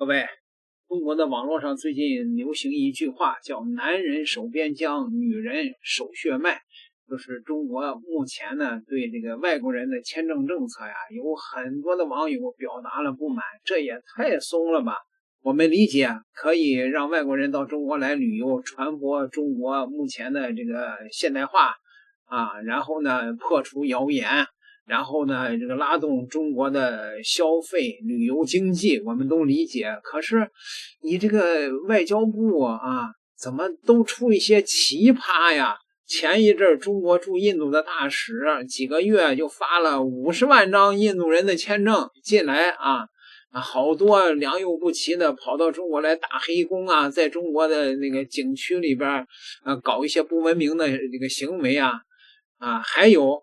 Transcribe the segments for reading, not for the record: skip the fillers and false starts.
各位，中国的网络上最近流行一句话，叫"男人守边疆，女人守血脉"。就是中国目前呢，对这个外国人的签证政策呀，有很多的网友表达了不满，这也太松了吧。我们理解可以让外国人到中国来旅游，传播中国目前的这个现代化然后呢破除谣言，然后呢这个拉动中国的消费旅游经济，我们都理解。可是你这个外交部怎么都出一些奇葩呀。前一阵中国驻印度的大使几个月就发了50万张印度人的签证进来好多良莠不齐的跑到中国来打黑工在中国的那个景区里边搞一些不文明的这个行为还有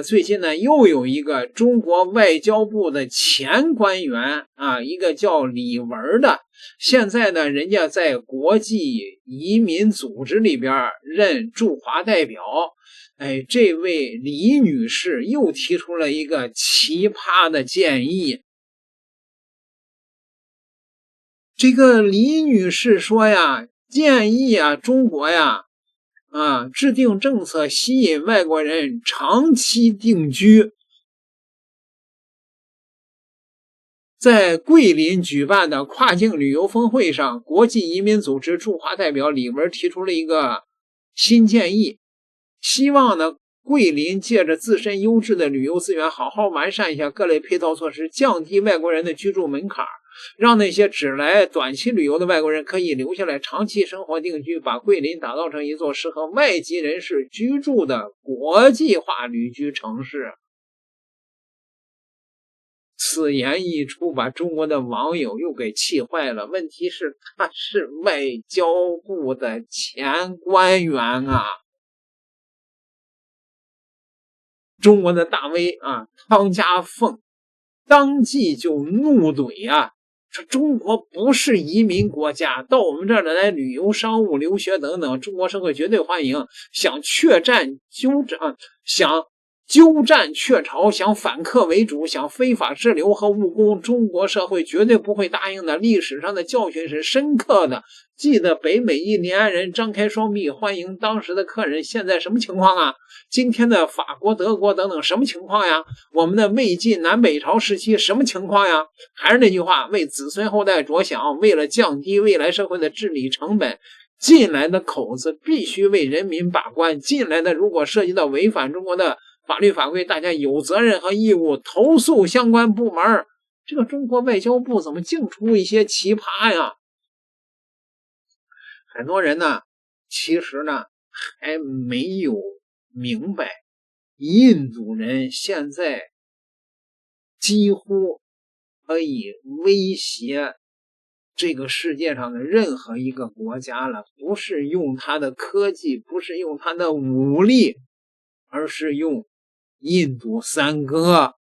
最近呢又有一个中国外交部的前官员一个叫李文的，现在呢人家在国际移民组织里边任驻华代表。这位李女士又提出了一个奇葩的建议。这个李女士说呀，建议中国制定政策吸引外国人长期定居。在桂林举办的跨境旅游峰会上，国际移民组织驻华代表李文提出了一个新建议，希望呢桂林借着自身优质的旅游资源，好好完善一下各类配套措施，降低外国人的居住门槛，让那些只来短期旅游的外国人可以留下来长期生活定居，把桂林打造成一座适合外籍人士居住的国际化旅居城市。此言一出，把中国的网友又给气坏了。问题是他是外交部的前官员中国的大 V 汤家凤当即就怒怼说中国不是移民国家，到我们这儿来旅游、商务、留学等等，中国社会绝对欢迎。想鸠占鹊巢，想反客为主，想非法滞留和务工，中国社会绝对不会答应的。历史上的教训是深刻的，记得北美印第安人张开双臂欢迎当时的客人，现在什么情况今天的法国、德国等等什么情况呀？我们的魏晋南北朝时期什么情况呀？还是那句话，为子孙后代着想，为了降低未来社会的治理成本，进来的口子必须为人民把关，进来的如果涉及到违反中国的法律法规，大家有责任和义务投诉相关部门。这个中国外交部怎么净出一些奇葩呀？很多人呢其实呢还没有明白，印度人现在几乎可以威胁这个世界上的任何一个国家了，不是用他的科技，不是用他的武力，而是用印度三哥。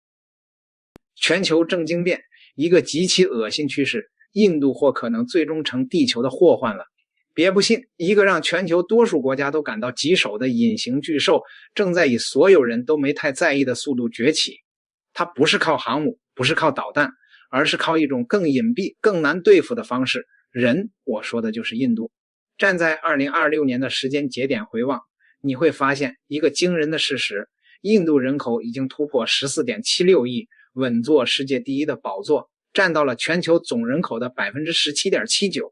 全球政经变，一个极其恶心趋势，印度或可能最终成地球的祸患了。别不信，一个让全球多数国家都感到棘手的隐形巨兽，正在以所有人都没太在意的速度崛起。它不是靠航母，不是靠导弹，而是靠一种更隐蔽、更难对付的方式。人，我说的就是印度。站在2026年的时间节点回望，你会发现一个惊人的事实，印度人口已经突破 14.76 亿，稳坐世界第一的宝座，占到了全球总人口的 17.79%。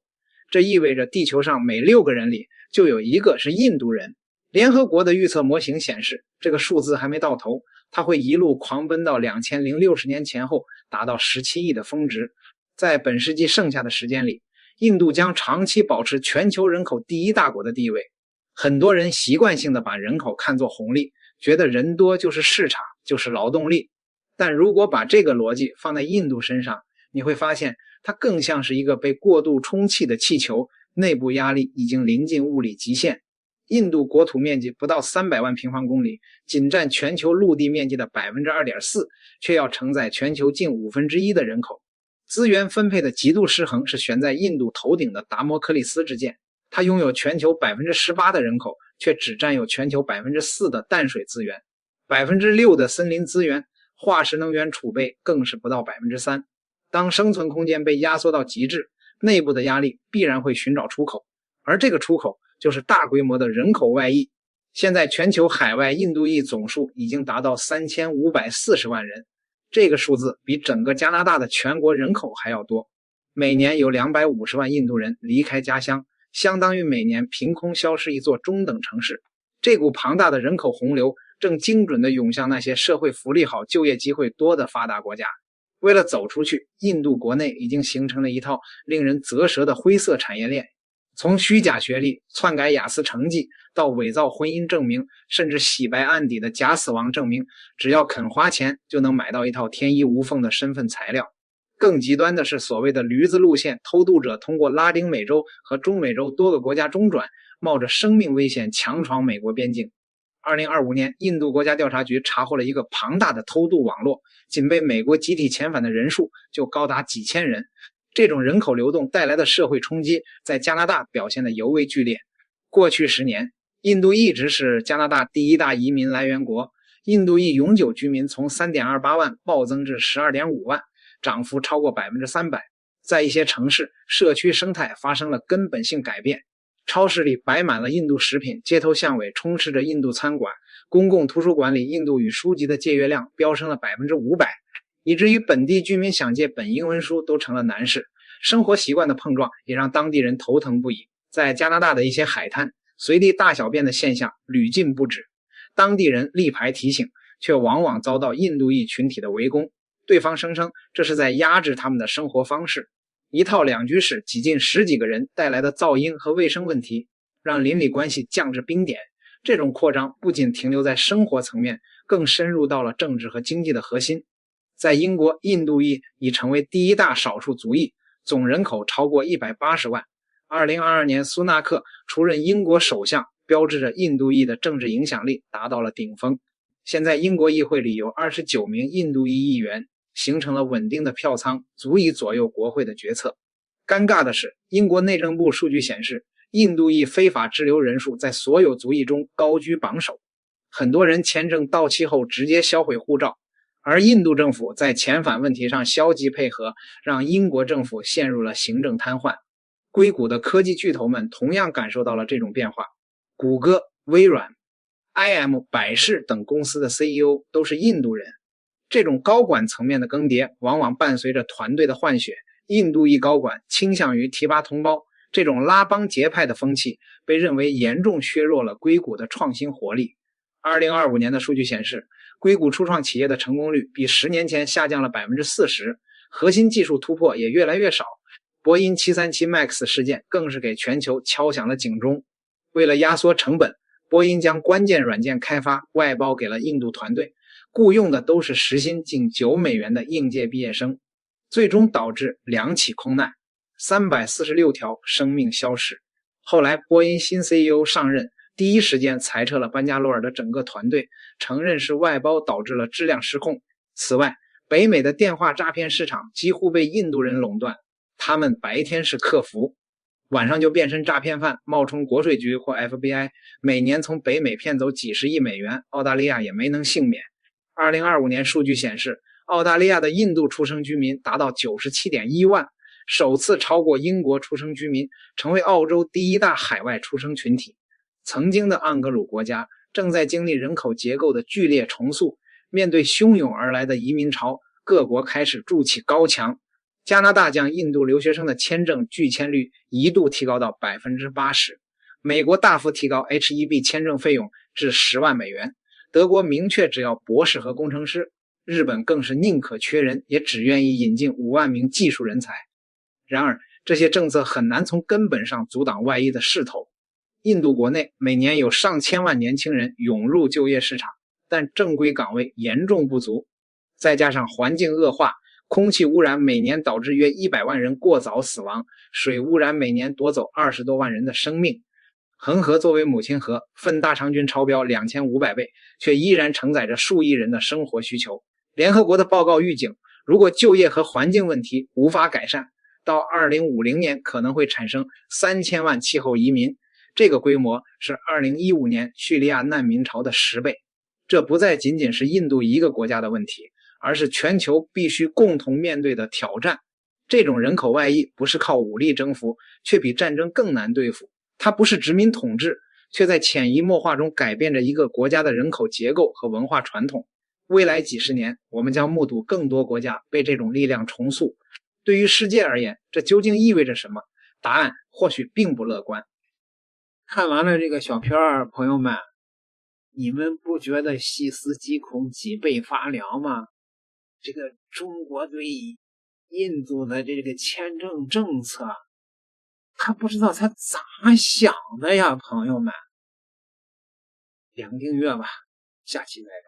这意味着地球上每6个人里就有1个是印度人。联合国的预测模型显示，这个数字还没到头，它会一路狂奔到2060年前后，达到17亿的峰值。在本世纪剩下的时间里，印度将长期保持全球人口第一大国的地位。很多人习惯性的把人口看作红利，觉得人多就是市场，就是劳动力。但如果把这个逻辑放在印度身上，你会发现它更像是一个被过度充气的气球，内部压力已经临近物理极限。印度国土面积不到300万平方公里，仅占全球陆地面积的 2.4%， 却要承载全球近1/5的人口。资源分配的极度失衡是悬在印度头顶的达摩克利斯之剑，它拥有全球 18% 的人口，却只占有全球 4% 的淡水资源， 6% 的森林资源，化石能源储备更是不到 3%。当生存空间被压缩到极致，内部的压力必然会寻找出口，而这个出口就是大规模的人口外溢。现在全球海外印度裔总数已经达到3540万人，这个数字比整个加拿大的全国人口还要多。每年有250万印度人离开家乡，相当于每年凭空消失一座中等城市。这股庞大的人口洪流正精准地涌向那些社会福利好、就业机会多的发达国家。为了走出去，印度国内已经形成了一套令人啧舌的灰色产业链，从虚假学历、篡改雅思成绩到伪造婚姻证明，甚至洗白案底的假死亡证明，只要肯花钱就能买到一套天衣无缝的身份材料。更极端的是所谓的驴子路线，偷渡者通过拉丁美洲和中美洲多个国家中转，冒着生命危险强闯美国边境。2025年，印度国家调查局查获了一个庞大的偷渡网络，仅被美国集体遣返的人数就高达几千人。这种人口流动带来的社会冲击在加拿大表现得尤为剧烈。过去10年，印度一直是加拿大第一大移民来源国，印度裔永久居民从 3.28 万暴增至 12.5 万，涨幅超过 300%。 在一些城市，社区生态发生了根本性改变，超市里摆满了印度食品，街头巷尾充斥着印度餐馆，公共图书馆里印度语书籍的借阅量飙升了 500%， 以至于本地居民想借本英文书都成了难事。生活习惯的碰撞也让当地人头疼不已。在加拿大的一些海滩，随地大小便的现象屡禁不止，当地人立牌提醒，却往往遭到印度裔群体的围攻，对方声称这是在压制他们的生活方式。一套两居室挤进10几个人带来的噪音和卫生问题，让邻里关系降至冰点。这种扩张不仅停留在生活层面，更深入到了政治和经济的核心。在英国，印度裔已成为第一大少数族裔，总人口超过180万。2022年，苏纳克出任英国首相，标志着印度裔的政治影响力达到了顶峰。现在英国议会里有29名印度裔议员，形成了稳定的票仓，足以左右国会的决策。尴尬的是，英国内政部数据显示，印度裔非法滞留人数在所有族裔中高居榜首，很多人签证到期后直接销毁护照，而印度政府在遣返问题上消极配合，让英国政府陷入了行政瘫痪。硅谷的科技巨头们同样感受到了这种变化，谷歌、微软、IM、百世等公司的 CEO 都是印度人。这种高管层面的更迭往往伴随着团队的换血，印度裔高管倾向于提拔同胞，这种拉帮结派的风气被认为严重削弱了硅谷的创新活力。2025年的数据显示，硅谷初创企业的成功率比10年前下降了 40%， 核心技术突破也越来越少。波音737 MAX 事件更是给全球敲响了警钟。为了压缩成本，波音将关键软件开发外包给了印度团队，雇用的都是时薪近$9的应届毕业生，最终导致2起空难，346条生命消失。后来波音新 CEO 上任，第一时间裁撤了班加罗尔的整个团队，承认是外包导致了质量失控。此外，北美的电话诈骗市场几乎被印度人垄断，他们白天是客服，晚上就变身诈骗犯，冒充国税局或 FBI， 每年从北美骗走几十亿美元，澳大利亚也没能幸免。2025年数据显示，澳大利亚的印度出生居民达到 97.1 万，首次超过英国出生居民，成为澳洲第一大海外出生群体。曾经的盎格鲁国家正在经历人口结构的剧烈重塑，面对汹涌而来的移民潮，各国开始筑起高墙。加拿大将印度留学生的签证拒签率一度提高到 80%， 美国大幅提高 H1B 签证费用至10万美元，德国明确只要博士和工程师，日本更是宁可缺人，也只愿意引进5万名技术人才。然而，这些政策很难从根本上阻挡外溢的势头。印度国内每年有上千万年轻人涌入就业市场，但正规岗位严重不足，再加上环境恶化，空气污染每年导致约100万人过早死亡，水污染每年夺走20多万人的生命。恒河作为母亲河，粪大肠菌超标2500倍，却依然承载着数亿人的生活需求。联合国的报告预警，如果就业和环境问题无法改善，到2050年可能会产生3000万气候移民，这个规模是2015年叙利亚难民潮的10倍。这不再仅仅是印度一个国家的问题，而是全球必须共同面对的挑战这种人口外溢不是靠武力征服，却比战争更难对付。它不是殖民统治，却在潜移默化中改变着一个国家的人口结构和文化传统。未来几十年，我们将目睹更多国家被这种力量重塑。对于世界而言，这究竟意味着什么？答案或许并不乐观。看完了这个小片儿，朋友们，你们不觉得细思极恐、脊背发凉吗？这个中国对印度的这个签证政策，他不知道他咋想的呀，朋友们。点个订阅吧，下期再聊。